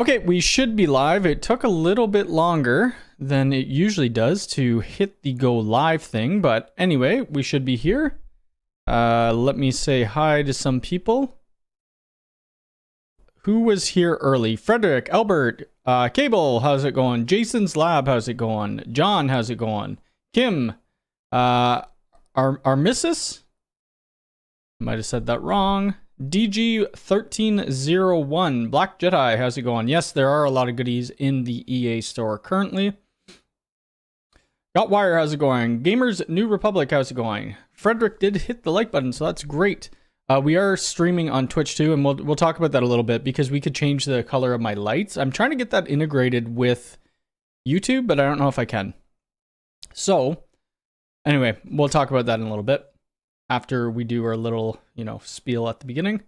Okay, we should be live. It took a little bit longer than it usually does to hit the go live thing, but anyway, we should be here. Let me say hi to some people. Who was here early? Frederick, Albert, Cable, how's it going? Jason's Lab, how's it going? John, how's it going? Kim, our missus? Might have said that wrong. DG1301, Black Jedi, how's it going? Yes, there are a lot of goodies in the EA store currently. Gotwire, how's it going? Gamers New Republic, how's it going? Frederick did hit the like button, so that's great. We are streaming on Twitch too, and we'll talk about that a little bit because we could change the color of my lights. I'm trying to get that integrated with YouTube, but I don't know if I can. So, anyway, we'll talk about that in a little bit after we do our little, spiel at the beginning.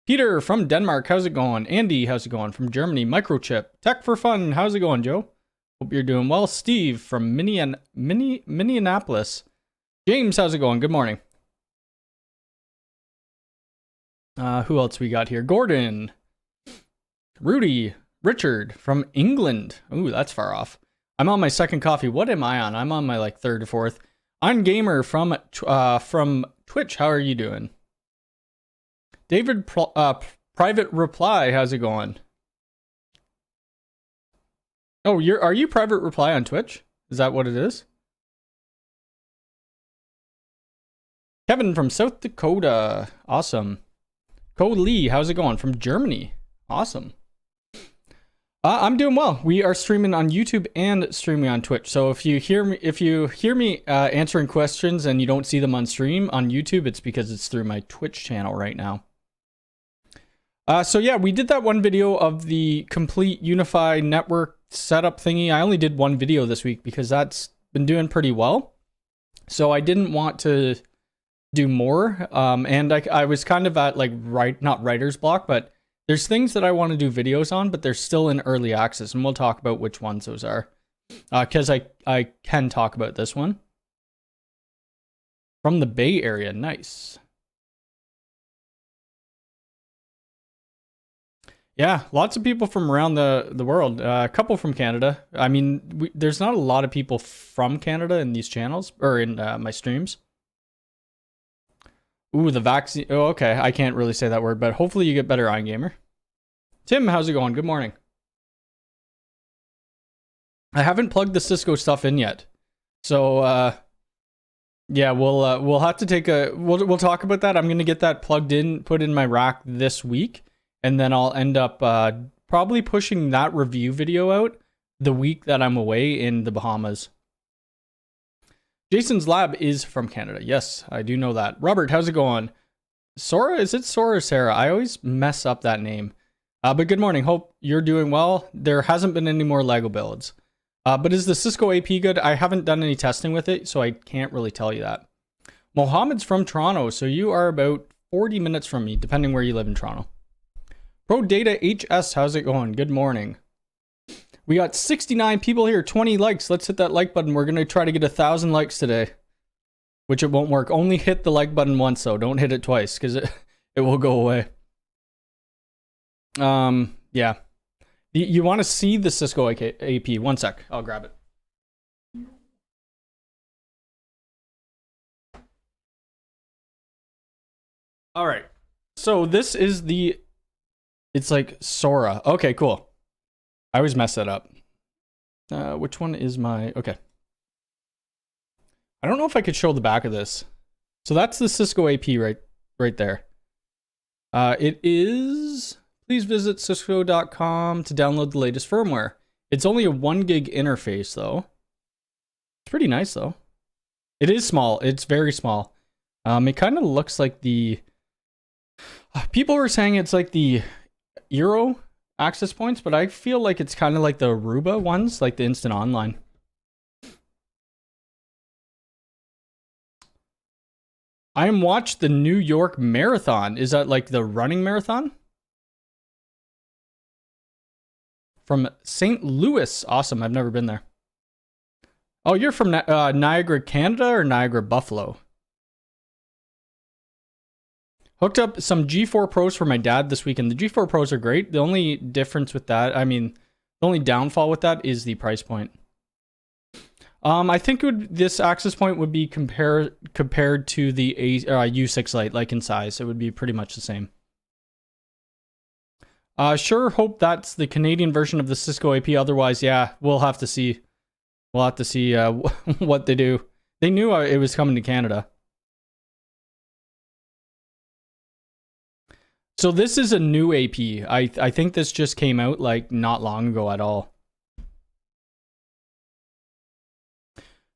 Peter from Denmark, how's it going? Andy, how's it going? From Germany, Microchip. Tech for Fun, how's it going, Joe? Hope you're doing well. Steve from Minneapolis. James, how's it going? Good morning. Who else we got here? Gordon. Rudy. Richard from England. Ooh, that's far off. I'm on my second coffee. What am I on? I'm on my third or fourth. I'm Gamer from Twitch. How are you doing? David Private Reply, how's it going? Oh, are you Private Reply on Twitch? Is that what it is? Kevin from South Dakota. Awesome. Code Lee, how's it going? From Germany. Awesome. I'm doing well. We are streaming on YouTube and streaming on Twitch. So if you hear me answering questions and you don't see them on stream on YouTube, it's because it's through my Twitch channel right now. So yeah, we did that one video of the complete Unifi network setup thingy. I only did one video this week because that's been doing pretty well. So I didn't want to do more. And I was kind of at not writer's block, but there's things that I want to do videos on, but they're still in early access, and we'll talk about which ones those are. Because I can talk about this one. From the Bay Area, nice. Yeah, lots of people from around the world. A couple from Canada. I mean, there's not a lot of people from Canada in these channels, or in my streams. Ooh, the vaccine. Oh, okay. I can't really say that word, but hopefully you get better, iGamer. Tim, how's it going? Good morning. I haven't plugged the Cisco stuff in yet. So, yeah, we'll have to take we'll talk about that. I'm going to get that plugged in, put in my rack this week, and then I'll end up probably pushing that review video out the week that I'm away in the Bahamas. Jason's Lab is from Canada. Yes, I do know that. Robert, how's it going? Sora? Is it Sora or Sarah? I always mess up that name. But good morning. Hope you're doing well. There hasn't been any more Lego builds. But is the Cisco AP good? I haven't done any testing with it, so I can't really tell you that. Mohammed's from Toronto, so you are about 40 minutes from me, depending where you live in Toronto. Pro Data HS, how's it going? Good morning. We got 69 people here, 20 likes. Let's hit that like button. We're going to try to get 1,000 likes today, which it won't work. Only hit the like button once, though. Don't hit it twice because it will go away. Yeah. You want to see the Cisco AP? One sec. I'll grab it. All right. So this is it's like Sora. Okay, cool. I always mess that up. Which one is my... Okay. I don't know if I could show the back of this. So that's the Cisco AP right there. It is... Please visit cisco.com to download the latest firmware. It's only a 1 gig interface, though. It's pretty nice, though. It is small. It's very small. It kind of looks like the... People were saying it's like the Euro access points, but I feel like it's kind of like the Aruba ones, like the instant online. I watched the New York Marathon. Is that like the running marathon? From St. Louis. Awesome. I've never been there. Oh, you're from Niagara, Canada, or Niagara, Buffalo? Hooked up some G4 Pros for my dad this weekend. The G4 Pros are great. The only difference with that, I mean, the only downfall with that is the price point. I think this access point would be compared to the U6 Lite, like in size. It would be pretty much the same. Sure hope that's the Canadian version of the Cisco AP. Otherwise, yeah, we'll have to see. We'll have to see what they do. They knew it was coming to Canada. So this is a new AP. I think this just came out like not long ago at all.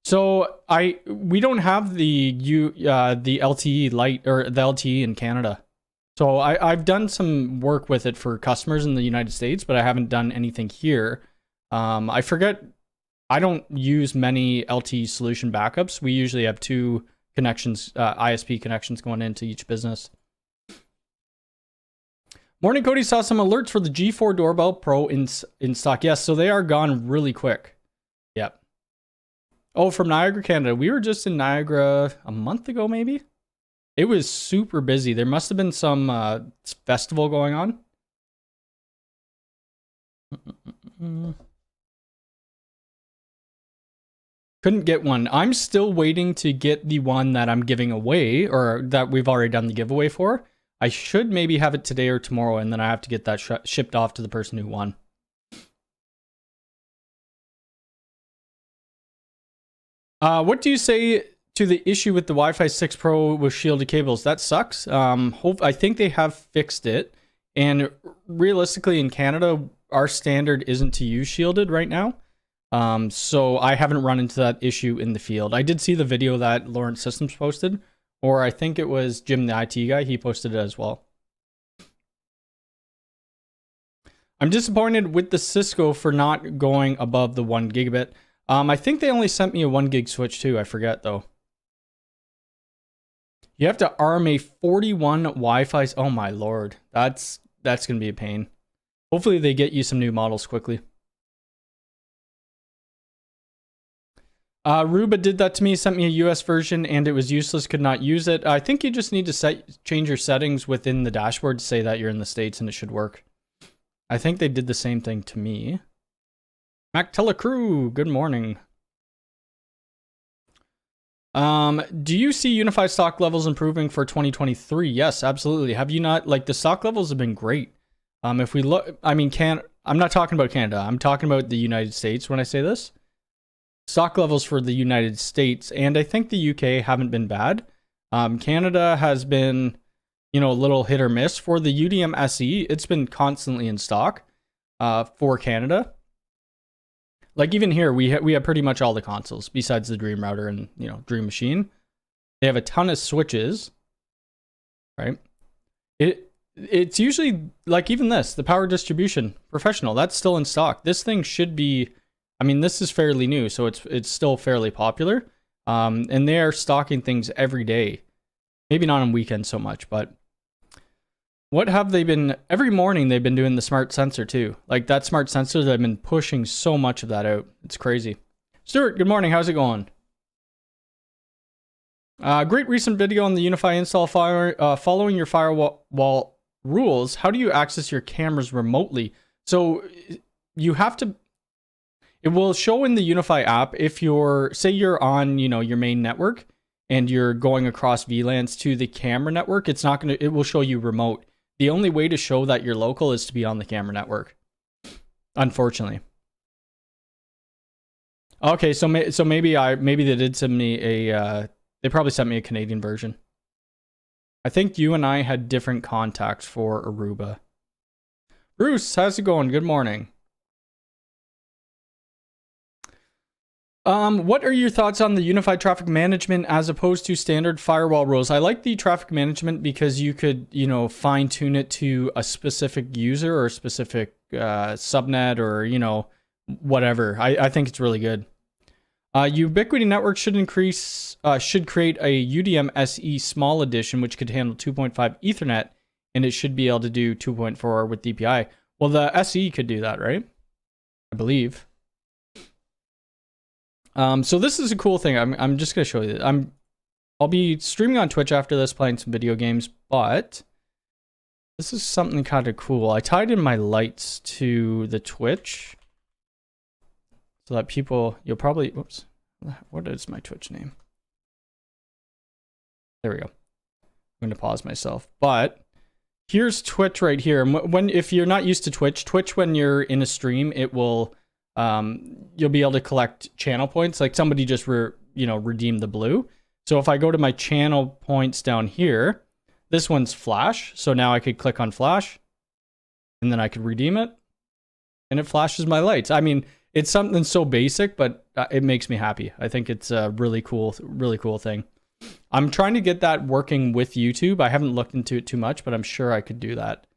So we don't have the LTE Lite or the LTE in Canada. So I've done some work with it for customers in the United States, but I haven't done anything here. I forget. I don't use many LTE solution backups. We usually have 2 connections, ISP connections going into each business. Morning, Cody. Saw some alerts for the G4 Doorbell Pro in stock. Yes, so they are gone really quick. Yep. Oh, from Niagara, Canada. We were just in Niagara a month ago, maybe? It was super busy. There must have been some festival going on. Couldn't get one. I'm still waiting to get the one that I'm giving away, or that we've already done the giveaway for. I should maybe have it today or tomorrow, and then I have to get that shipped off to the person who won. What do you say to the issue with the Wi-Fi 6 Pro with shielded cables? That sucks. I think they have fixed it. And realistically, in Canada, our standard isn't to use shielded right now. So I haven't run into that issue in the field. I did see the video that Lawrence Systems posted, or I think it was Jim, the IT guy. He posted it as well. I'm disappointed with the Cisco for not going above the 1 gigabit. I think they only sent me a 1 gig switch too. I forget though. You have to arm a 41 Wi-Fi. Oh my lord. That's going to be a pain. Hopefully they get you some new models quickly. Ruba did that to me, sent me a US version, and it was useless, could not use it. I think you just need to change your settings within the dashboard to say that you're in the States and it should work. I think they did the same thing to me. Mac Telecrew, good morning. Do you see Unifi stock levels improving for 2023? Yes, absolutely. Have you not? Like, the stock levels have been great. If we look, I mean, I'm not talking about Canada. I'm talking about the United States when I say this. Stock levels for the United States, and I think the UK haven't been bad. Canada has been, a little hit or miss. For the UDM SE, it's been constantly in stock for Canada. Like, even here, we have pretty much all the consoles besides the Dream Router and, Dream Machine. They have a ton of switches, right? It's usually, like, even this, the power distribution professional, that's still in stock. This thing should be, I mean, this is fairly new, so it's still fairly popular. And they are stocking things every day. Maybe not on weekends so much, but what have they been? Every morning they've been doing the smart sensor too. Like, that smart sensor, they've been pushing so much of that out. It's crazy. Stuart, good morning. How's it going? Great recent video on the Unifi install following your firewall rules. How do you access your cameras remotely? So you have to, it will show in the Unifi app if say you're on, your main network and you're going across VLANs to the camera network, it will show you remote. The only way to show that you're local is to be on the camera network, unfortunately. Okay, so maybe they did send me they probably sent me a Canadian version. I think you and I had different contacts for Aruba. Bruce, how's it going? Good morning. What are your thoughts on the unified traffic management as opposed to standard firewall rules? I like the traffic management because you could, fine tune it to a specific user or a specific subnet or, whatever. I think it's really good. Ubiquity Network should create a UDM SE small edition, which could handle 2.5 Ethernet, and it should be able to do 2.4 with DPI. Well, the SE could do that, right? I believe. So this is a cool thing. I'm just going to show you. I'll be streaming on Twitch after this, playing some video games, but this is something kind of cool. I tied in my lights to the Twitch so that people, you'll probably, whoops, what is my Twitch name? There we go. I'm going to pause myself, but here's Twitch right here. If you're not used to Twitch, when you're in a stream, it will, you'll be able to collect channel points. Like somebody just, redeemed the blue. So if I go to my channel points down here, this one's flash. So now I could click on flash and then I could redeem it and it flashes my lights. I mean, it's something so basic, but it makes me happy. I think it's a really cool thing. I'm trying to get that working with YouTube. I haven't looked into it too much, but I'm sure I could do that.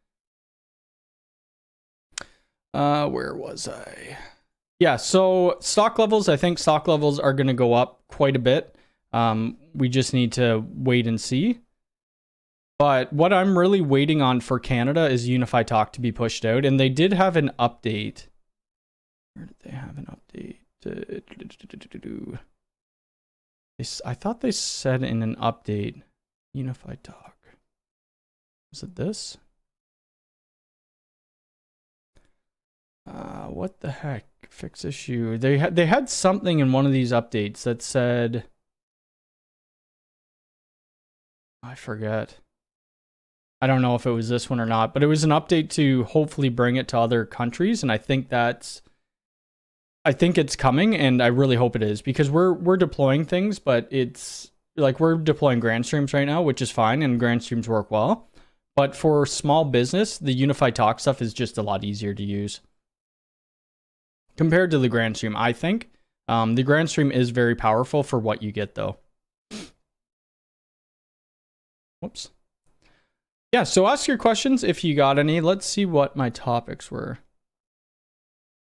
Where was I? Yeah, so stock levels, I think stock levels are going to go up quite a bit. We just need to wait and see. But what I'm really waiting on for Canada is Unifi Talk to be pushed out. And they did have an update. Where did they have an update? I thought they said in an update, Unifi Talk. Was it this? What the heck? Fix issue. They had something in one of these updates that said, I forget. I don't know if it was this one or not, but it was an update to hopefully bring it to other countries, and I think it's coming, and I really hope it is, because we're deploying things, but it's like we're deploying grand streams right now, which is fine, and grand streams work well. But for small business, the Unifi Talk stuff is just a lot easier to use compared to the grand stream, I think. The grand stream is very powerful for what you get, though. Whoops. Yeah, so ask your questions if you got any. Let's see what my topics were.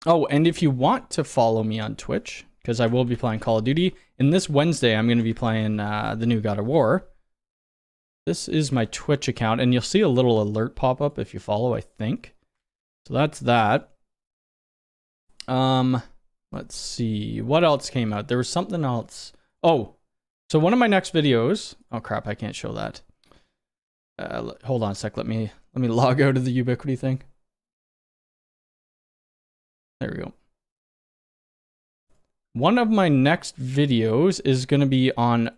Oh, and if you want to follow me on Twitch, because I will be playing Call of Duty, and this Wednesday I'm going to be playing the new God of War. This is my Twitch account, and you'll see a little alert pop up if you follow, I think. So that's that. Let's see. What else came out? There was something else. Oh, so one of my next videos... Oh, crap, I can't show that. Hold on a sec. Let me log out of the Ubiquity thing. There we go. One of my next videos is going to be on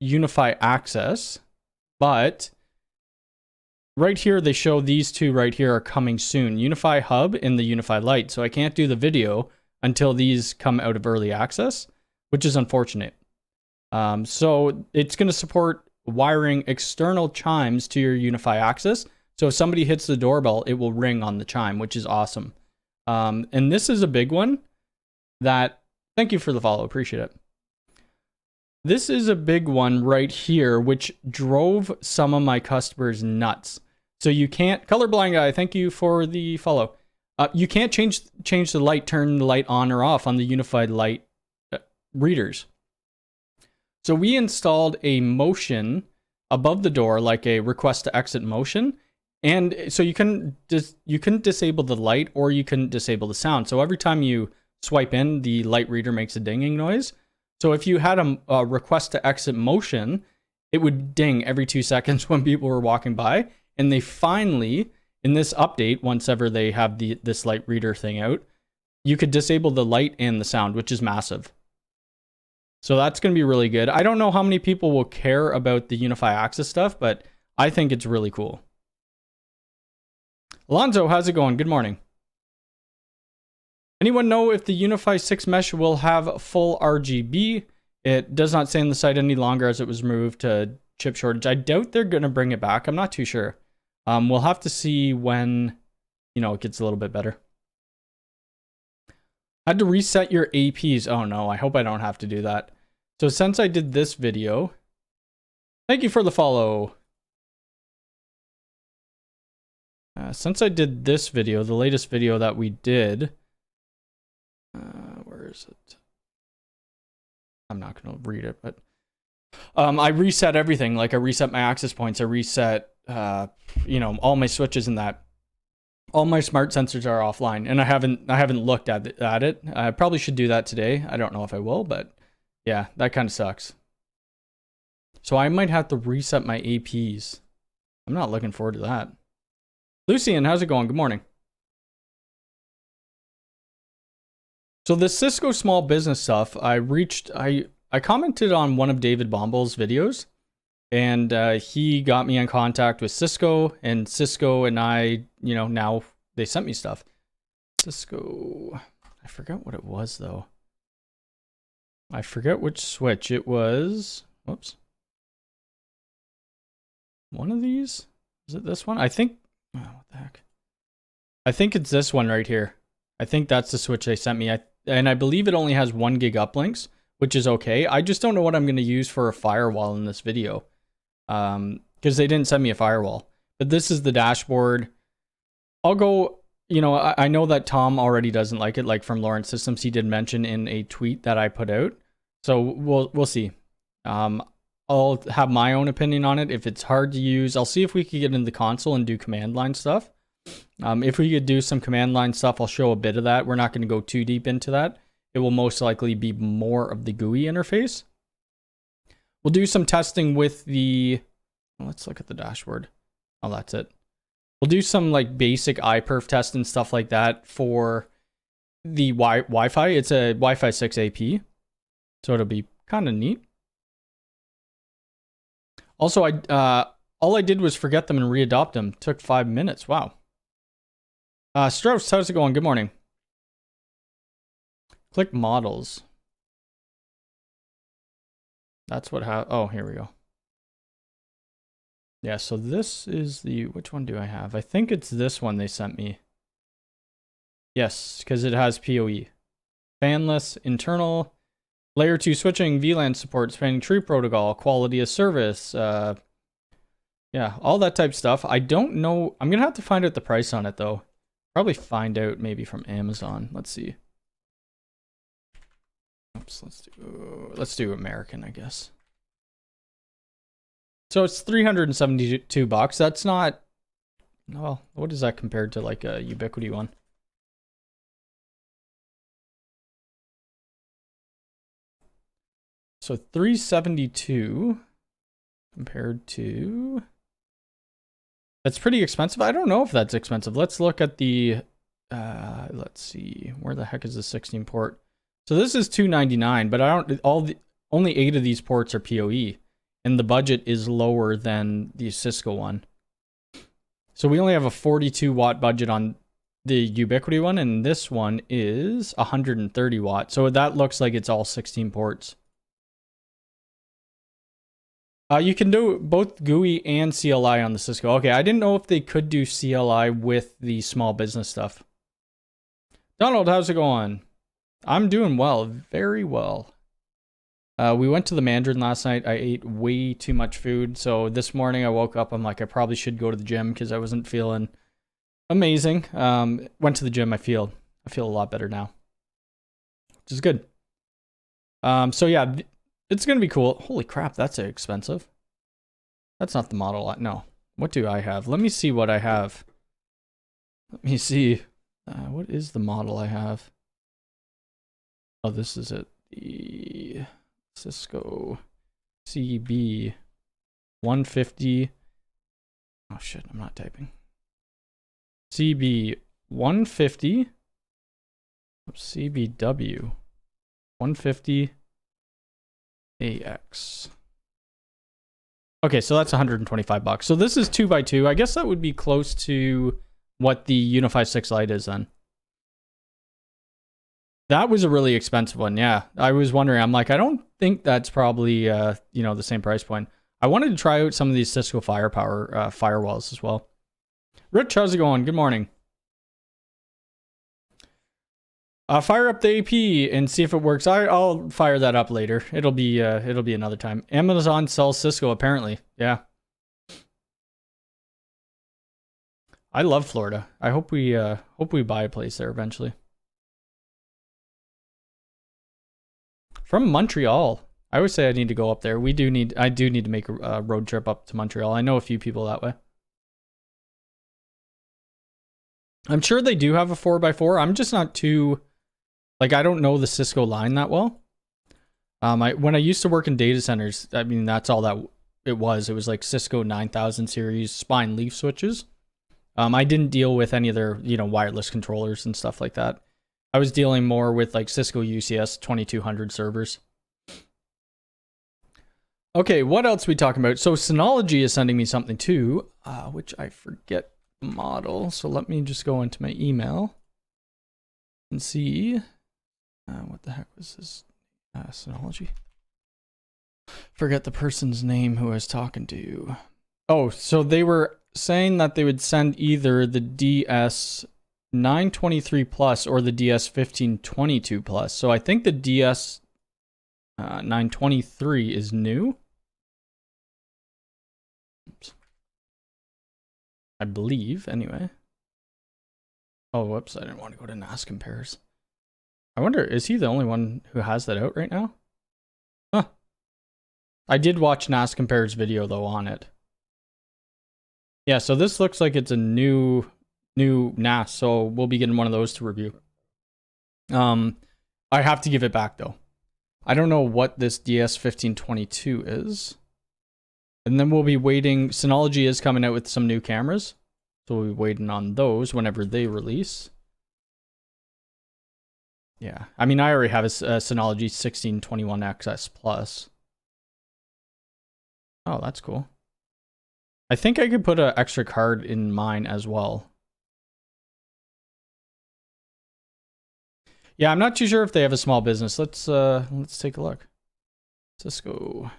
Unifi Access, but right here they show these two right here are coming soon. Unifi Hub and the Unifi Lite. So I can't do the video until these come out of early access, which is unfortunate. So it's going to support wiring external chimes to your Unifi Access. So if somebody hits the doorbell, it will ring on the chime, which is awesome. And this is a big one that, thank you for the follow, appreciate it. This is a big one right here, which drove some of my customers nuts. So you can't, colorblind guy, thank you for the follow. You can't change the light, turn the light on or off on the Unified Light readers. So we installed a motion above the door, like a request to exit motion. And so you can disable the light or you can disable the sound. So every time you swipe in, the light reader makes a dinging noise. So if you had a request to exit motion, it would ding every 2 seconds when people were walking by. And they finally, in this update, once ever they have this light reader thing out, you could disable the light and the sound, which is massive. So that's going to be really good. I don't know how many people will care about the Unifi Access stuff, but I think it's really cool. Alonzo, how's it going? Good morning. Anyone know if the Unifi 6 mesh will have full RGB? It does not say on the site any longer as it was moved to chip shortage. I doubt they're going to bring it back. I'm not too sure. We'll have to see when, it gets a little bit better. Had to reset your APs. Oh no, I hope I don't have to do that. So since I did this video, thank you for the follow. Since I did this video, the latest video that we did, where is it? I'm not going to read it, but I reset everything. Like I reset my access points. I reset, all my switches and that. All my smart sensors are offline, and I haven't looked at it. I probably should do that today. I don't know if I will, but yeah, that kind of sucks. So I might have to reset my APs. I'm not looking forward to that. Lucian, how's it going? Good morning. So the Cisco small business stuff, I commented on one of David Bomball's videos, and he got me in contact with Cisco, and Cisco and I, now they sent me stuff. Cisco, I forgot what it was though. I forget which switch it was. Whoops. One of these? Is it this one? I think, oh, what the heck? I think it's this one right here. I think that's the switch they sent me. And I believe it only has 1 gig uplinks, which is okay. I just don't know what I'm going to use for a firewall in this video. Because they didn't send me a firewall. But this is the dashboard. I'll go, I know that Tom already doesn't like it, like from Lawrence Systems. He did mention in a tweet that I put out. So we'll see. I'll have my own opinion on it. If it's hard to use, I'll see if we could get into the console and do command line stuff. If we could do some command line stuff, I'll show a bit of that. We're not going to go too deep into that. It will most likely be more of the GUI interface. We'll do some testing with the... Let's look at the dashboard. Oh, that's it. We'll do some like basic iPerf test and stuff like that for the Wi-Fi. It's a Wi-Fi 6 AP. So it'll be kind of neat. Also, all I did was forget them and readopt them. Took 5 minutes. Wow. Strauss, how's it going? Good morning. Click models. That's what oh, here we go. Yeah, so this is which one do I have? I think it's this one they sent me. Yes, because it has PoE. Fanless, internal, layer 2 switching, VLAN support, spanning tree protocol, quality of service, yeah, all that type of stuff. I don't know. I'm going to have to find out the price on it, though. Probably find out maybe from Amazon. Let's see. Oops, let's do American, I guess. So it's $372. That's not... Well, what is that compared to like a Ubiquiti one? So 372 compared to... That's pretty expensive. I don't know if that's expensive. Let's look at the... let's see. Where the heck is the 16 port? So this is $299, but only 8 of these ports are PoE. And the budget is lower than the Cisco one. So we only have a 42 watt budget on the Ubiquiti one, and this one is 130 watt. So that looks like it's all 16 ports. You can do both GUI and CLI on the Cisco. Okay, I didn't know if they could do CLI with the small business stuff. Donald, how's it going? I'm doing well, very well. We went to the Mandarin last night. I ate way too much food. So this morning I woke up, I'm like, I probably should go to the gym because I wasn't feeling amazing. Went to the gym. I feel a lot better now, which is good. So yeah, it's going to be cool. Holy crap, that's expensive. That's not the model. No. What do I have? Let me see what I have. Let me see. What is the model I have? Oh, this is it. The Cisco CB 150. Oh shit, I'm not typing. CB 150. CBW 150 AX. Okay, so that's $125. So this is 2x2. I guess that would be close to what the Unifi 6 Lite is then. That was a really expensive one, yeah. I was wondering, I'm like, I don't think that's probably, the same price point. I wanted to try out some of these Cisco Firepower firewalls as well. Rich, how's it going? Good morning. Fire up the AP and see if it works. I'll fire that up later. It'll be another time. Amazon sells Cisco apparently. Yeah. I love Florida. I hope we buy a place there eventually. From Montreal. I always say I need to go up there. I do need to make a road trip up to Montreal. I know a few people that way. I'm sure they do have a 4x4. I'm just not too... Like, I don't know the Cisco line that well. When I used to work in data centers, I mean, that's all that it was. It was like Cisco 9000 series spine leaf switches. I didn't deal with any of their, wireless controllers and stuff like that. I was dealing more with like Cisco UCS 2200 servers. Okay, what else are we talking about? So Synology is sending me something too, which I forget the model. So let me just go into my email and see. What the heck was this? Synology. Forget the person's name who I was talking to. Oh, so they were saying that they would send either the DS 923 Plus or the DS 1522 Plus. So I think the DS 923 is new. Oops. I believe, anyway. Oh, whoops, I didn't want to go to NAS compares. I wonder, is he the only one who has that out right now? Huh. I did watch NAS compares video though on it. Yeah, so this looks like it's a new NAS, so we'll be getting one of those to review. I have to give it back though. I don't know what this DS 1522 is. And then we'll be waiting. Synology is coming out with some new cameras, so we'll be waiting on those whenever they release. Yeah, I mean, I already have a Synology 1621XS Plus. Oh, that's cool. I think I could put an extra card in mine as well. Yeah, I'm not too sure if they have a small business. Let's take a look. Cisco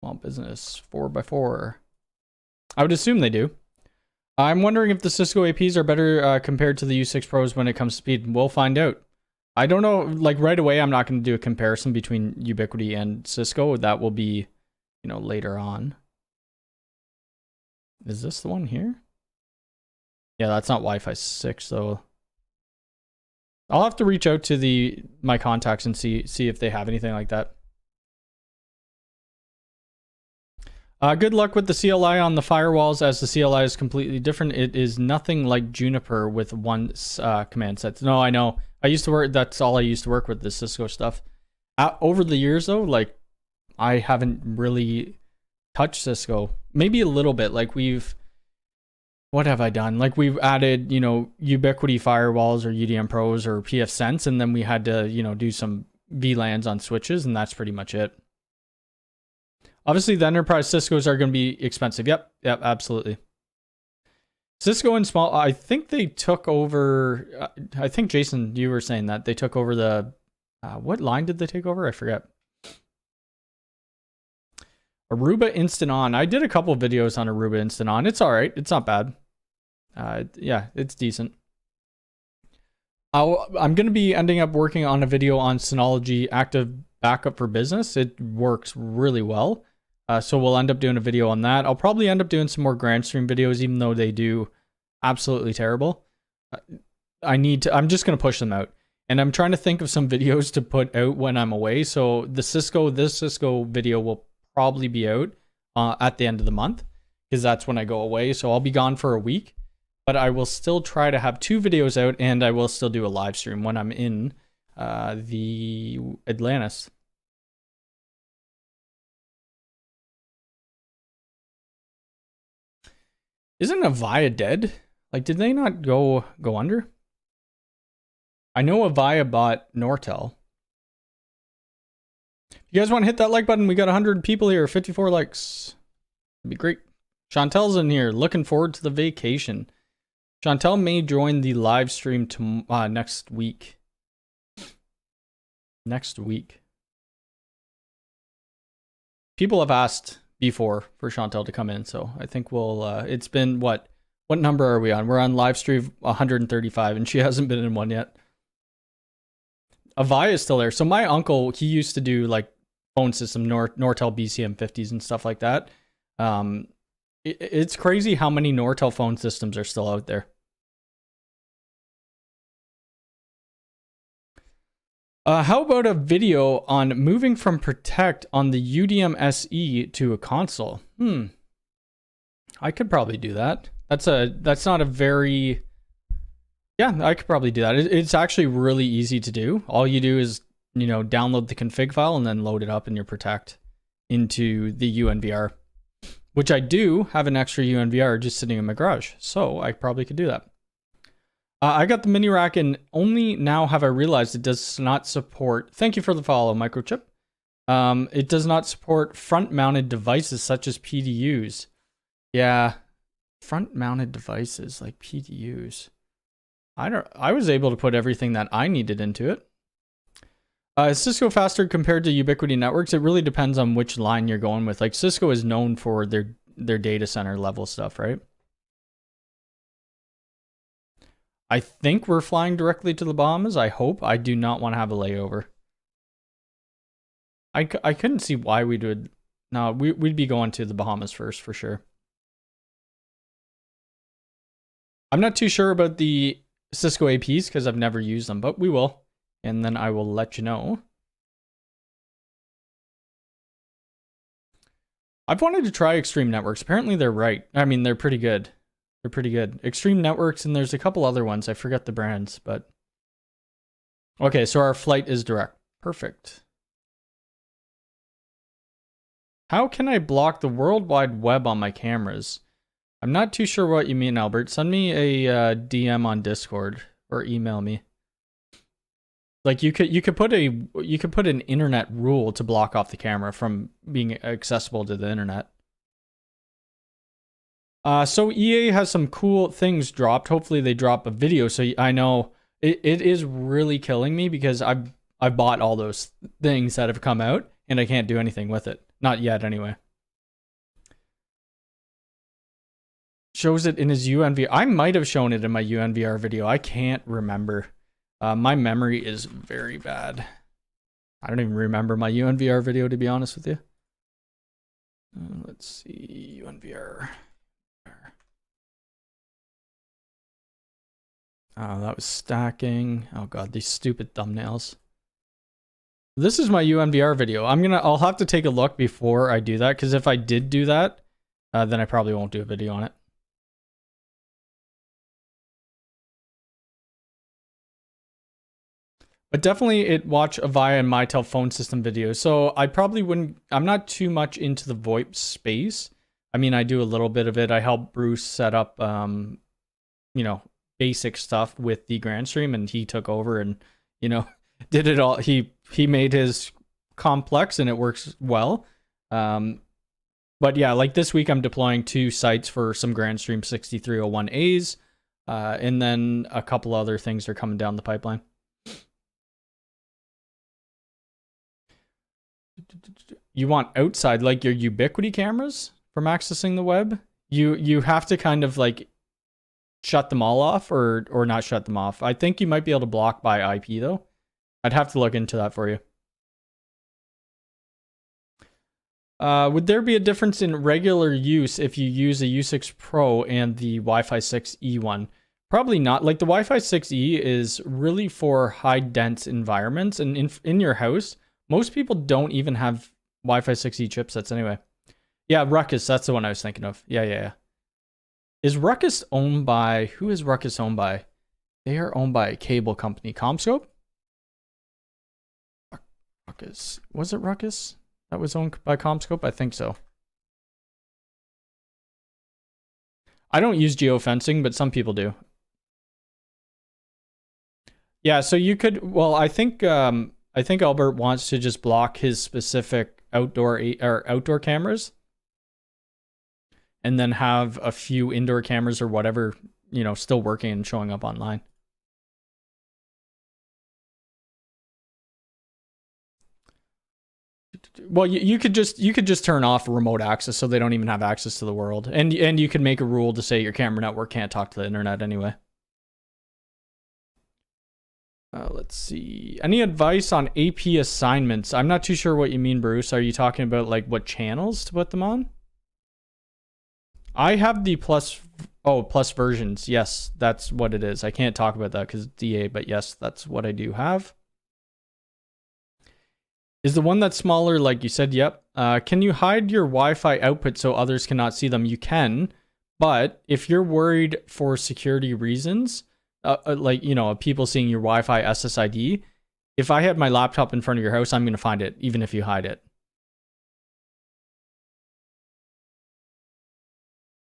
small business 4x4. I would assume they do. I'm wondering if the Cisco APs are better compared to the U6 Pros when it comes to speed. We'll find out. I don't know, like right away, I'm not going to do a comparison between Ubiquiti and Cisco. That will be, later on. Is this the one here? Yeah, that's not Wi-Fi 6 though. I'll have to reach out to my contacts and see if they have anything like that. Good luck with the CLI on the firewalls, as the CLI is completely different. It is nothing like Juniper with one command set. No, I know. I used to work. That's all I used to work with, the Cisco stuff. Over the years though, like I haven't really touched Cisco. Maybe a little bit. Like what have I done? Like we've added, Ubiquiti firewalls or UDM Pros or pfSense, and then we had to, do some VLANs on switches, and that's pretty much it. Obviously, the enterprise Ciscos are going to be expensive. Yep, absolutely. Cisco and small, I think they took over, I think, Jason, you were saying that they took over the, what line did they take over? I forget. Aruba Instant On. I did a couple of videos on Aruba Instant On. It's all right. It's not bad. Yeah, it's decent. I'm going to be ending up working on a video on Synology Active Backup for Business. It works really well. So we'll end up doing a video on that. I'll probably end up doing some more Grandstream videos, even though they do absolutely terrible. I'm just going to push them out. And I'm trying to think of some videos to put out when I'm away. So this Cisco video will probably be out at the end of the month, because that's when I go away. So I'll be gone for a week, but I will still try to have 2 videos out, and I will still do a live stream when I'm in the Atlantis. Isn't Avaya dead? Like, did they not go under? I know Avaya bought Nortel. If you guys want to hit that like button, we got 100 people here, 54 likes. It'd be great. Chantel's in here, looking forward to the vacation. Chantel may join the live stream next week. Next week. People have asked before for Chantel to come in, so I think we'll, it's been, what number are we on? We're on live stream 135, and she hasn't been in one yet. Avaya is still there. So my uncle, he used to do like phone system, Nortel BCM 50s and stuff like that. It's crazy how many Nortel phone systems are still out there. How about a video on moving from Protect on the UDM SE to a console? I could probably do that. That's not a very... Yeah, I could probably do that. It's actually really easy to do. All you do is, you know, download the config file and then load it up in your Protect into the UNVR, which I do have an extra UNVR just sitting in my garage. So I probably could do that. I got the mini rack and only now have I realized it does not support, thank you for the follow, Microchip. It does not support front mounted devices such as PDUs. Yeah, front mounted devices like PDUs. I was able to put everything that I needed into it. Is Cisco faster compared to Ubiquiti networks? It really depends on which line you're going with. Like Cisco is known for their data center level stuff, right? I think we're flying directly to the Bahamas. I hope. I do not want to have a layover. I couldn't see why we would. No, we'd be going to the Bahamas first for sure. I'm not too sure about the Cisco APs because I've never used them, but we will. And then I will let you know. I've wanted to try Extreme Networks. Apparently they're right. I mean, they're pretty good. They're pretty good. Extreme Networks, and there's a couple other ones. I forget the brands, but... Okay, so our flight is direct. Perfect. How can I block the World Wide Web on my cameras? I'm not too sure what you mean, Albert. Send me a DM on Discord or email me. Like you could put an internet rule to block off the camera from being accessible to the internet. So EA has some cool things dropped. Hopefully they drop a video. So I know it is really killing me because I've bought all those things that have come out and I can't do anything with it. Not yet, anyway. Shows it in his UNVR. I might have shown it in my UNVR video. I can't remember. My memory is very bad. I don't even remember my UNVR video, to be honest with you. Let's see, UNVR. Oh, that was stacking. Oh god, these stupid thumbnails. This is my UNVR video. I'll have to take a look before I do that, because if I did do that, then I probably won't do a video on it. But definitely watch Avaya and Mitel phone system videos. So I probably wouldn't, I'm not too much into the VoIP space. I mean, I do a little bit of it. I help Bruce set up, you know, basic stuff with the Grandstream, and he took over and, you know, did it all. He made his complex and it works well. But yeah, like this week I'm deploying 2 sites for some Grandstream 6301As, and then a couple other things are coming down the pipeline. You want outside, like your Ubiquiti cameras from accessing the web? You have to kind of like shut them all off or not shut them off. I think you might be able to block by IP though. I'd have to look into that for you. Would there be a difference in regular use if you use a U6 Pro and the Wi-Fi 6E one? Probably not. Like the Wi-Fi 6E is really for high dense environments, and in your house, most people don't even have Wi-Fi 6E chipsets anyway. Yeah, Ruckus, that's the one I was thinking of. Yeah. Is Ruckus owned by, who is Ruckus owned by? They are owned by a cable company, CommScope? Ruckus. Was it Ruckus that was owned by CommScope? I think so. I don't use geofencing, but some people do. Yeah, so you could, well, I think Albert wants to just block his specific outdoor cameras, and then have a few indoor cameras or whatever, you know, still working and showing up online. Well, you could just turn off remote access so they don't even have access to the world, and you could make a rule to say your camera network can't talk to the internet anyway. Let's see. Any advice on AP assignments? I'm not too sure what you mean, Bruce. Are you talking about like what channels to put them on? I have the plus versions. Yes, that's what it is. I can't talk about that because it's DA, but yes, that's what I do have. Is the one that's smaller, like you said? Yep. Can you hide your Wi-Fi output so others cannot see them? You can, but if you're worried for security reasons, like, you know, people seeing your Wi-Fi SSID, if I had my laptop in front of your house, I'm going to find it, even if you hide it.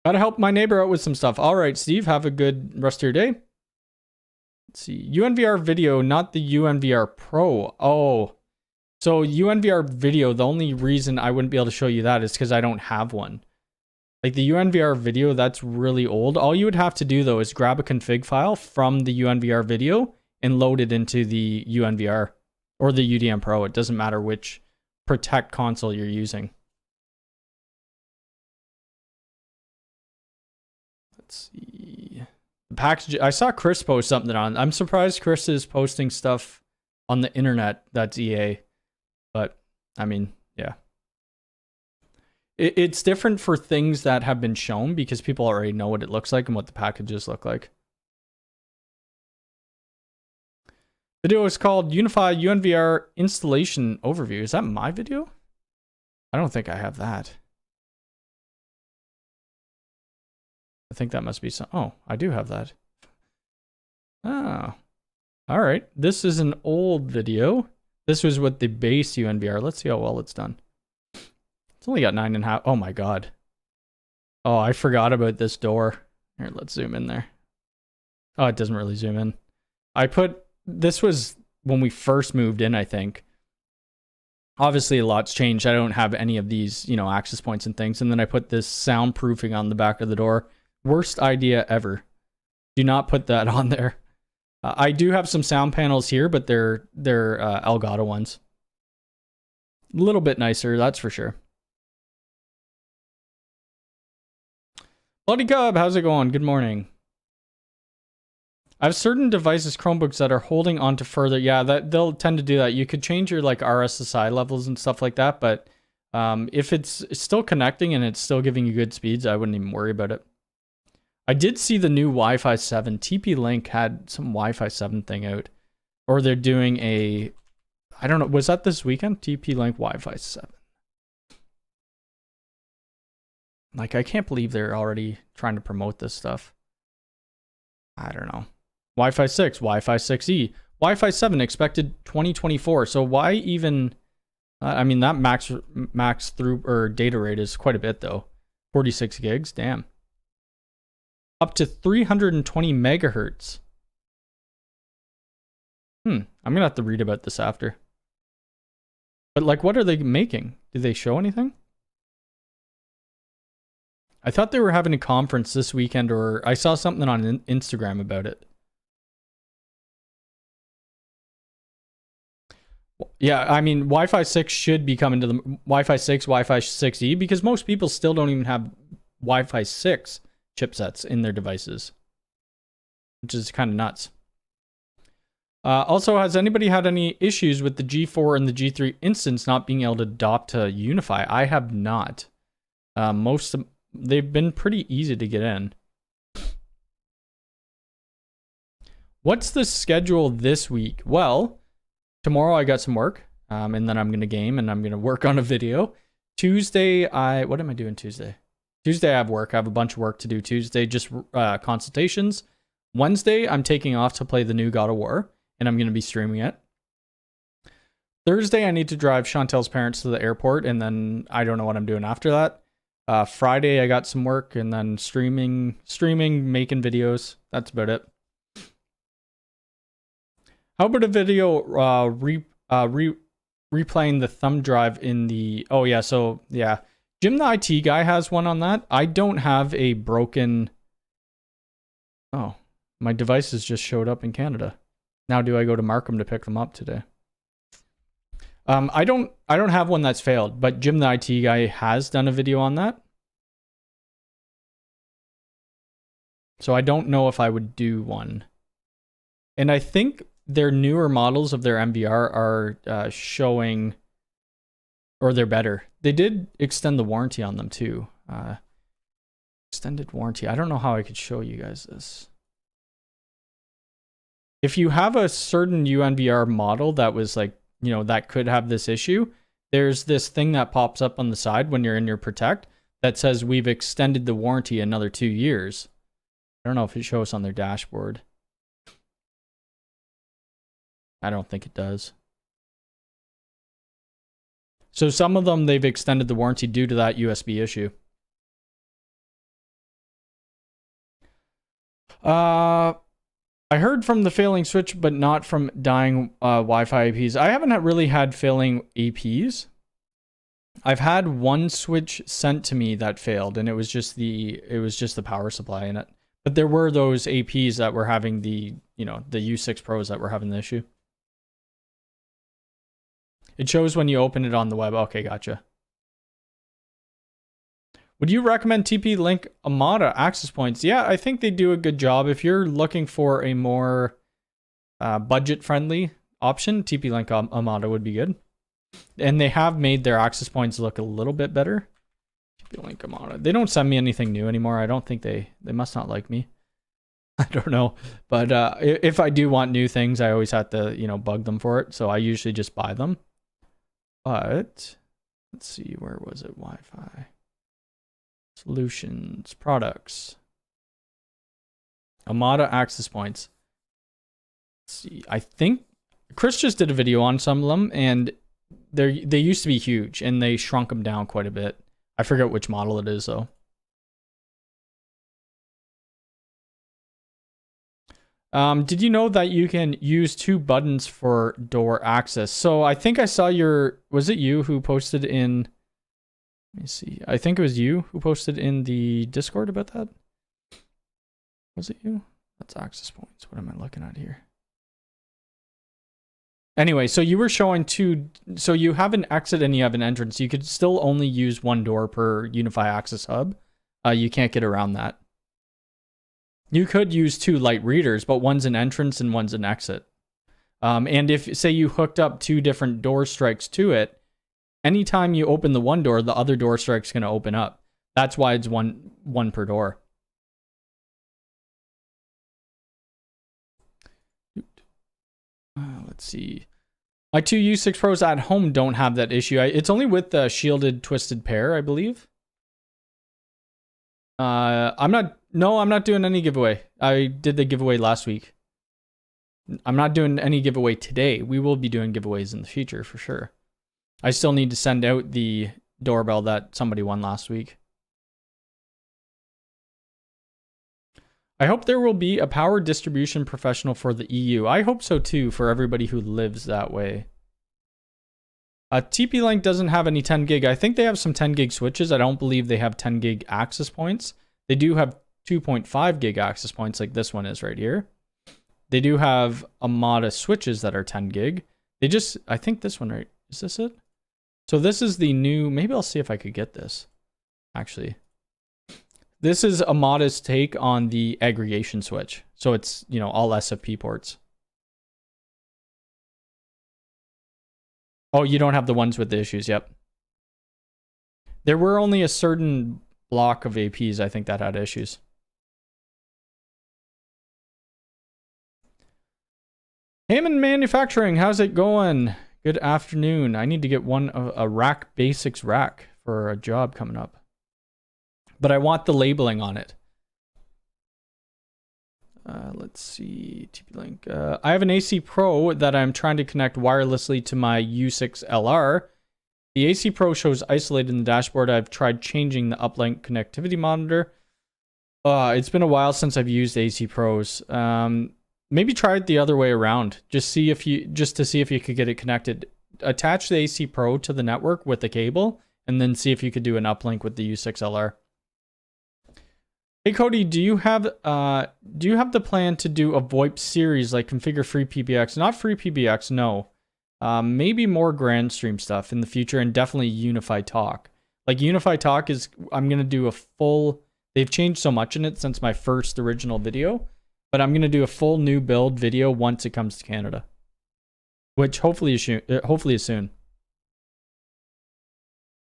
Gotta help my neighbor out with some stuff. All right, Steve, have a good rest of your day. Let's see. UNVR video, not the UNVR Pro. Oh, so UNVR video, the only reason I wouldn't be able to show you that is because I don't have one. Like the UNVR video, that's really old. All you would have to do, though, is grab a config file from the UNVR video and load it into the UNVR or the UDM Pro. It doesn't matter which Protect console you're using. Let's see. The package. I saw Chris post something on. I'm surprised Chris is posting stuff on the internet that's EA. But, I mean, yeah. It's different for things that have been shown because people already know what it looks like and what the packages look like. Video is called Unifi UNVR Installation Overview. Is that my video? I don't think I have that. I think that must be some... Oh, I do have that. Oh. All right. This is an old video. This was with the base UNVR. Let's see how well it's done. It's only got 9.5. Oh my god. Oh, I forgot about this door. Here, let's zoom in there. Oh, it doesn't really zoom in. This was when we first moved in, I think. Obviously, a lot's changed. I don't have any of these, access points and things. And then I put this soundproofing on the back of the door. Worst idea ever. Do not put that on there. I do have some sound panels here, but they're Elgato ones. A little bit nicer, that's for sure. Bloody Cub, how's it going? Good morning. I have certain devices, Chromebooks, that are holding on to further. Yeah, they'll tend to do that. You could change your RSSI levels and stuff like that, but if it's still connecting and it's still giving you good speeds, I wouldn't even worry about it. I did see the new Wi-Fi 7. TP-Link had some Wi-Fi 7 thing out. Or they're doing I don't know, was that this weekend? TP-Link Wi-Fi 7. I can't believe they're already trying to promote this stuff. I don't know. Wi-Fi 6, Wi-Fi 6E. Wi-Fi 7 expected 2024. So why even... I mean, that max through or data rate is quite a bit, though. 46 gigs, damn. Up to 320 megahertz. I'm gonna have to read about this after. But what are they making? Did they show anything? I thought they were having a conference this weekend, or I saw something on Instagram about it. Yeah, I mean, Wi-Fi 6 should be coming to the Wi-Fi 6, Wi-Fi 6E, because most people still don't even have Wi-Fi 6 chipsets in their devices, which is kind of nuts. Also, has anybody had any issues with the G4 and the G3 instance not being able to adopt to Unifi? I have not. They've been pretty easy to get in. What's the schedule this week? Well, tomorrow I got some work, and then I'm going to game and I'm going to work on a video. Tuesday, what am I doing Tuesday? Tuesday I have work. I have a bunch of work to do Tuesday, just consultations. Wednesday, I'm taking off to play the new God of War, and I'm going to be streaming it. Thursday, I need to drive Chantel's parents to the airport, and then I don't know what I'm doing after that. Friday, I got some work, and then streaming, making videos. That's about it. How about a video replaying the thumb drive in the... Oh, yeah, so, yeah. Jim, the IT guy, has one on that. I don't have a broken... Oh, my devices just showed up in Canada. Now do I go to Markham to pick them up today? I don't have one that's failed, but Jim, the IT guy, has done a video on that. So I don't know if I would do one. And I think their newer models of their MVR are showing... Or they're better. They did extend the warranty on them too. Extended warranty. I don't know how I could show you guys this. If you have a certain UNVR model that was that could have this issue, there's this thing that pops up on the side when you're in your Protect that says we've extended the warranty another 2 years. I don't know if it shows on their dashboard. I don't think it does. So some of them, they've extended the warranty due to that USB issue. I heard from the failing switch, but not from dying Wi-Fi APs. I haven't really had failing APs. I've had one switch sent to me that failed, and it was just the power supply in it. But there were those APs that were having the U6 Pros that were having the issue. It shows when you open it on the web. Okay, gotcha. Would you recommend TP-Link Amada access points? Yeah, I think they do a good job. If you're looking for a more budget-friendly option, TP-Link Amada would be good. And they have made their access points look a little bit better. TP-Link Amada. They don't send me anything new anymore. I don't think they must not like me. I don't know. But if I do want new things, I always have to, bug them for it. So I usually just buy them. But let's see, where was it? Wi-Fi. Solutions, products. Amada access points. Let's see, I think Chris just did a video on some of them, and they used to be huge, and they shrunk them down quite a bit. I forget which model it is, though. Did you know that you can use 2 buttons for door access? So I think I saw was it you who posted in... Let me see. I think it was you who posted in the Discord about that. Was it you? That's access points. What am I looking at here? Anyway, so you were showing 2. So you have an exit and you have an entrance. You could still only use 1 door per Unifi access hub. You can't get around that. You could use 2 light readers, but one's an entrance and one's an exit. And if, say, you hooked up 2 different door strikes to it, anytime you open the one door, the other door strike's going to open up. That's why it's one per door. Let's see. My 2 U6 Pros at home don't have that issue. It's only with the shielded twisted pair, I believe. I'm not doing any giveaway. I did the giveaway last week. I'm not doing any giveaway today. We will be doing giveaways in the future for sure. I still need to send out the doorbell that somebody won last week. I hope there will be a power distribution professional for the EU. I hope so too, for everybody who lives that way. TP-Link doesn't have any 10 gig. I think they have some 10 gig switches. I don't believe they have 10 gig access points. They do have 2.5 gig access points like this one is right here. They do have Amada switches that are 10 gig. I think this one, right? Is this it? So this is the new, maybe I'll see if I could get this, actually. This is Amada's take on the aggregation switch. So it's, all SFP ports. Oh, you don't have the ones with the issues, yep. There were only a certain block of APs, I think, that had issues. Hammond Manufacturing, how's it going? Good afternoon. I need to get a rack basics rack for a job coming up. But I want the labeling on it. Let's see. TP-Link. I have an AC Pro that I'm trying to connect wirelessly to my U6 LR. The AC Pro shows isolated in the dashboard. I've tried changing the uplink connectivity monitor. It's been a while since I've used AC Pros. Maybe try it the other way around. Just to see if you could get it connected. Attach the AC Pro to the network with the cable, and then see if you could do an uplink with the U6 LR. Hey Cody, do you have the plan to do a VoIP series like configure free PBX? Not free PBX, no. Maybe more Grandstream stuff in the future, and definitely Unifi Talk. Like Unifi Talk I'm gonna do a full. They've changed so much in it since my first original video. But I'm going to do a full new build video once it comes to Canada. Which hopefully is soon.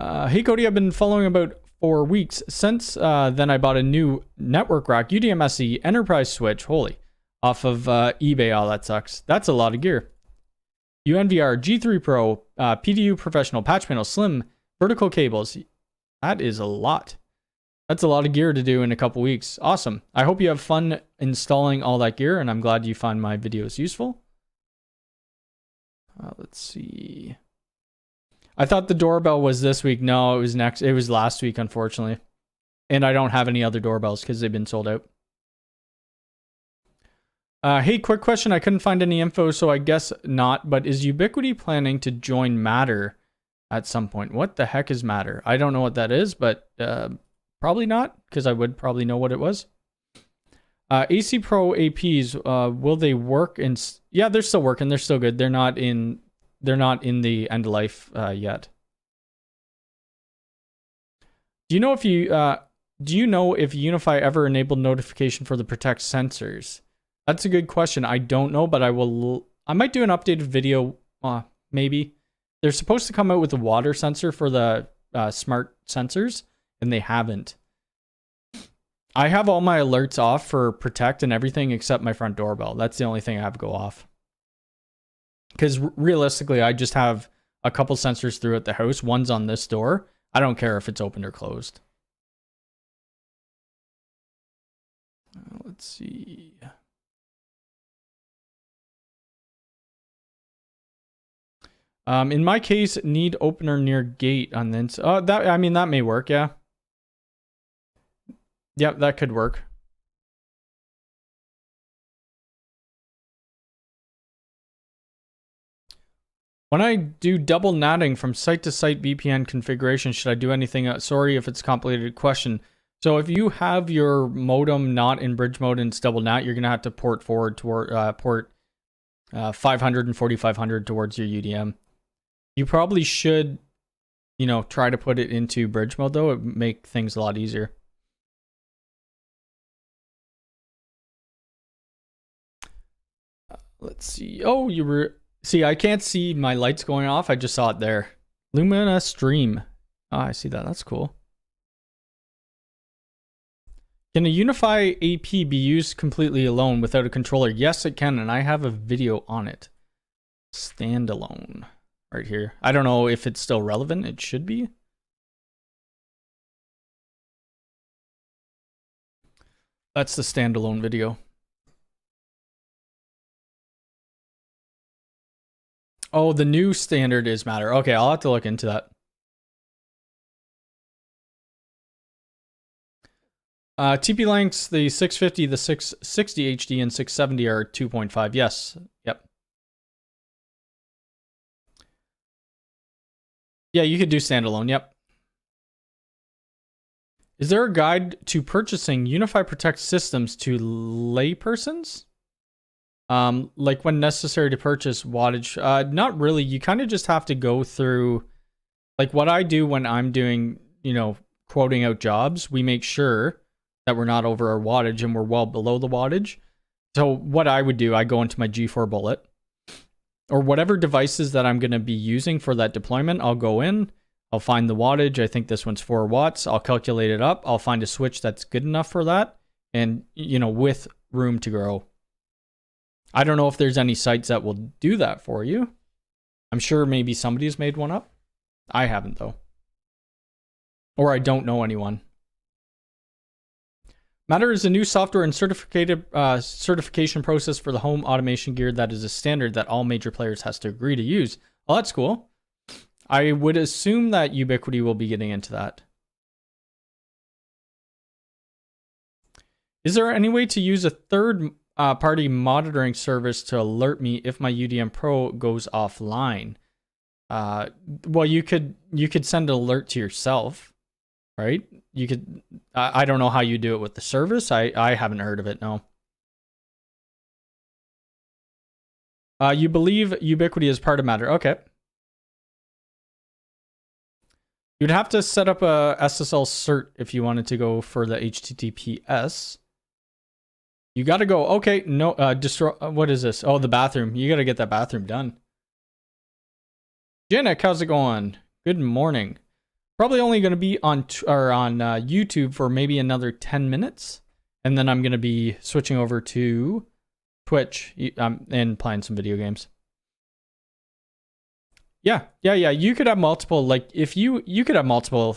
Hey Cody, I've been following about 4 weeks. Since then I bought a new network rack, UDMSE enterprise switch, off of eBay. Oh, that sucks. That's a lot of gear. UNVR, G3 Pro, PDU Professional, patch panel, slim, vertical cables. That is a lot. That's a lot of gear to do in a couple weeks. Awesome. I hope you have fun installing all that gear, and I'm glad you find my videos useful. Let's see. I thought the doorbell was this week. No, it was next. It was last week, unfortunately. And I don't have any other doorbells because they've been sold out. Hey, quick question. I couldn't find any info, so I guess not. But is Ubiquiti planning to join Matter at some point? What the heck is Matter? I don't know what that is, but probably not, because I would probably know what it was. AC Pro APs, will they work? Yeah, they're still working. They're still good. They're not in the end of life yet. Do you know if Unifi ever enabled notification for the Protect sensors? That's a good question. I don't know, but I might do an updated video. Maybe. They're supposed to come out with a water sensor for the smart sensors, and they haven't. I have all my alerts off for Protect and everything except my front doorbell. That's the only thing I have to go off. Because realistically, I just have a couple sensors throughout the house. One's on this door. I don't care if it's open or closed. Let's see. In my case, need opener near gate on the inside. That may work, yeah. Yep, that could work. When I do double NATing from site to site VPN configuration, should I do anything? Sorry if it's a complicated question. So if you have your modem not in bridge mode and it's double NAT, you're going to have to port forward toward port 500 and 4500 towards your UDM. You probably should, try to put it into bridge mode though. It would make things a lot easier. Let's see. Oh, see, I can't see my lights going off. I just saw it there. Lumina stream. Oh, I see that. That's cool. Can a Unifi AP be used completely alone without a controller? Yes, it can, and I have a video on it. Standalone. Right here. I don't know if it's still relevant. It should be. That's the standalone video. Oh, the new standard is Matter. Okay, I'll have to look into that. TP-Links, the 650, the 660 HD, and 670 are 2.5. Yes. Yep. Yeah, you could do standalone. Yep. Is there a guide to purchasing Unifi Protect systems to laypersons? Like when necessary to purchase wattage? Not really. You kind of just have to go through, like what I do when I'm doing, quoting out jobs. We make sure that we're not over our wattage and we're well below the wattage. So what I would do, I go into my G4 bullet or whatever devices that I'm going to be using for that deployment. I'll go in, I'll find the wattage. I think this one's 4 watts. I'll calculate it up. I'll find a switch that's good enough for that. And, with room to grow. I don't know if there's any sites that will do that for you. I'm sure maybe somebody's made one up. I haven't though. Or I don't know anyone. Matter is a new software and certification process for the home automation gear that is a standard that all major players has to agree to use. Oh, that's cool. I would assume that Ubiquiti will be getting into that. Is there any way to use a third party monitoring service to alert me if my UDM Pro goes offline? Well, you could send an alert to yourself, right? You could. I don't know how you do it with the service. I haven't heard of it. No. You believe Ubiquiti is part of Matter? Okay. You'd have to set up a SSL cert if you wanted to go for the HTTPS. You got to go. Okay, no. Destroy. What is this? Oh, the bathroom. You got to get that bathroom done. Janek, how's it going? Good morning. Probably only going to be on YouTube for maybe another 10 minutes, and then I'm going to be switching over to Twitch and playing some video games. Yeah. You could have multiple, like if you could have multiple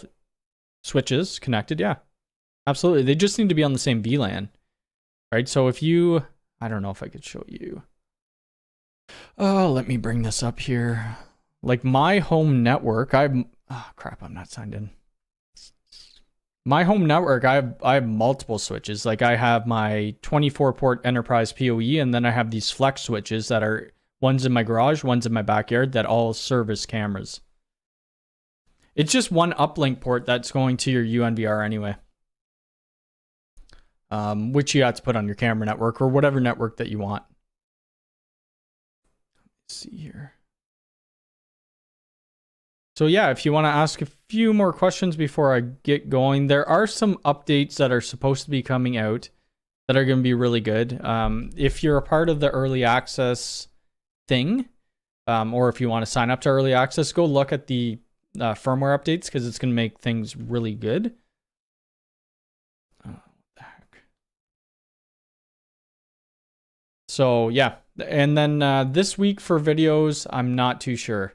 switches connected. Yeah, absolutely. They just need to be on the same VLAN, right? So if you, I don't know if I could show you. Oh, let me bring this up here. Like my home network, oh crap, I'm not signed in. My home network, I have multiple switches. Like I have my 24 port enterprise PoE, and then I have these flex switches that are one's in my garage, one's in my backyard, that all service cameras. It's just one uplink port that's going to your UNVR anyway. Which you have to put on your camera network or whatever network that you want. Let's see here. So yeah, if you want to ask a few more questions before I get going, there are some updates that are supposed to be coming out that are going to be really good. If you're a part of the early access thing, or if you want to sign up to early access, go look at the firmware updates because it's going to make things really good. Oh, what the heck? So yeah, and then this week for videos, I'm not too sure.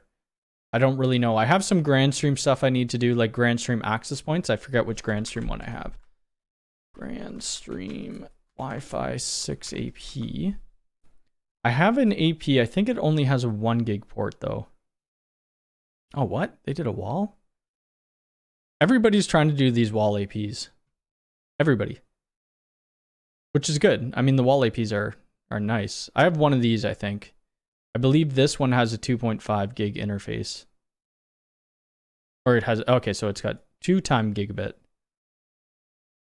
I don't really know. I have some GrandStream stuff I need to do, like GrandStream access points. I forget which GrandStream one I have. GrandStream Wi-Fi 6 AP. I have an AP. I think it only has a 1 gig port though. Oh, what? They did a wall? Everybody's trying to do these wall APs. Everybody. Which is good. I mean, the wall APs are nice. I have one of these, I think. I believe this one has a 2.5 gig interface. Or it has, okay, so it's got 2 times gigabit.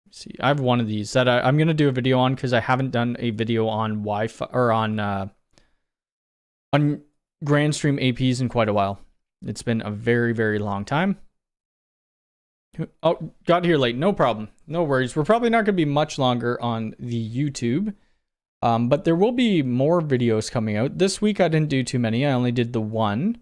Let's see, I have one of these that I'm going to do a video on because I haven't done a video on Wi-Fi or on GrandStream APs in quite a while. It's been a very, very long time. Oh, got here late. No problem. No worries. We're probably not going to be much longer on the YouTube. But there will be more videos coming out. This week I didn't do too many. I only did the one.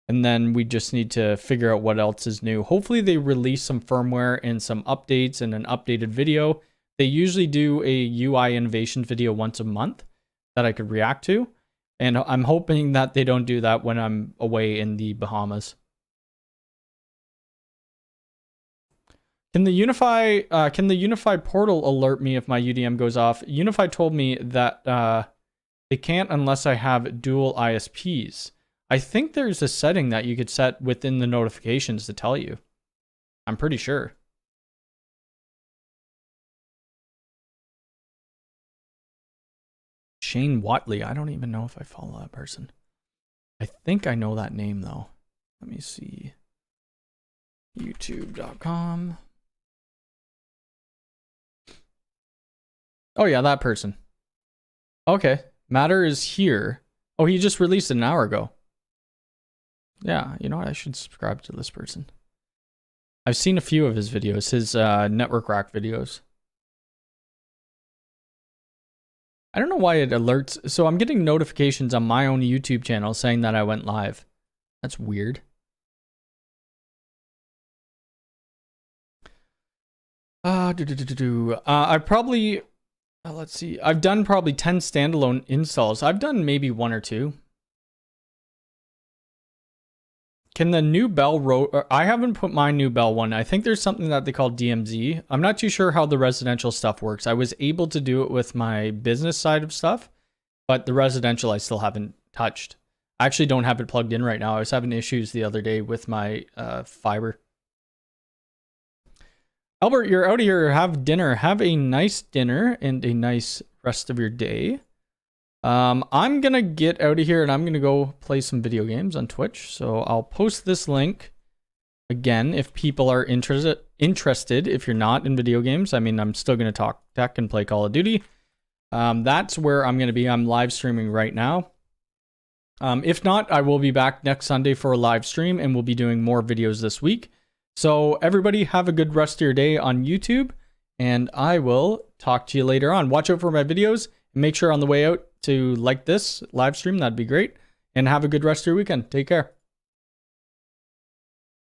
And then we just need to figure out what else is new. Hopefully they release some firmware and some updates and an updated video. They usually do a UI innovation video once a month that I could react to. And I'm hoping that they don't do that when I'm away in the Bahamas. Can the Unifi portal alert me if my UDM goes off? Unifi told me that they can't unless I have dual ISPs. I think there's a setting that you could set within the notifications to tell you. I'm pretty sure. Shane Watley. I don't even know if I follow that person. I think I know that name though. Let me see. YouTube.com. Oh yeah, that person. Okay. Matter is here. Oh, he just released it an hour ago. Yeah, you know what? I should subscribe to this person. I've seen a few of his videos, his network rack videos. I don't know why it alerts. So I'm getting notifications on my own YouTube channel saying that I went live. That's weird. I probably... let's see. I've done probably 10 standalone installs. I've done maybe 1 or 2. Can the new Bell I haven't put my new Bell one. I think there's something that they call DMZ. I'm not too sure how the residential stuff works. I was able to do it with my business side of stuff, but the residential I still haven't touched. I actually don't have it plugged in right now. I was having issues the other day with my fiber. Albert, you're out of here. Have dinner. Have a nice dinner and a nice rest of your day. I'm going to get out of here and I'm going to go play some video games on Twitch. So I'll post this link again if people are interested. If you're not in video games, I mean, I'm still going to talk tech and play Call of Duty. That's where I'm going to be. I'm live streaming right now. If not, I will be back next Sunday for a live stream and we'll be doing more videos this week. So everybody have a good rest of your day on YouTube, and I will talk to you later on. Watch out for my videos, and make sure on the way out to like this live stream. That'd be great. And have a good rest of your weekend. Take care.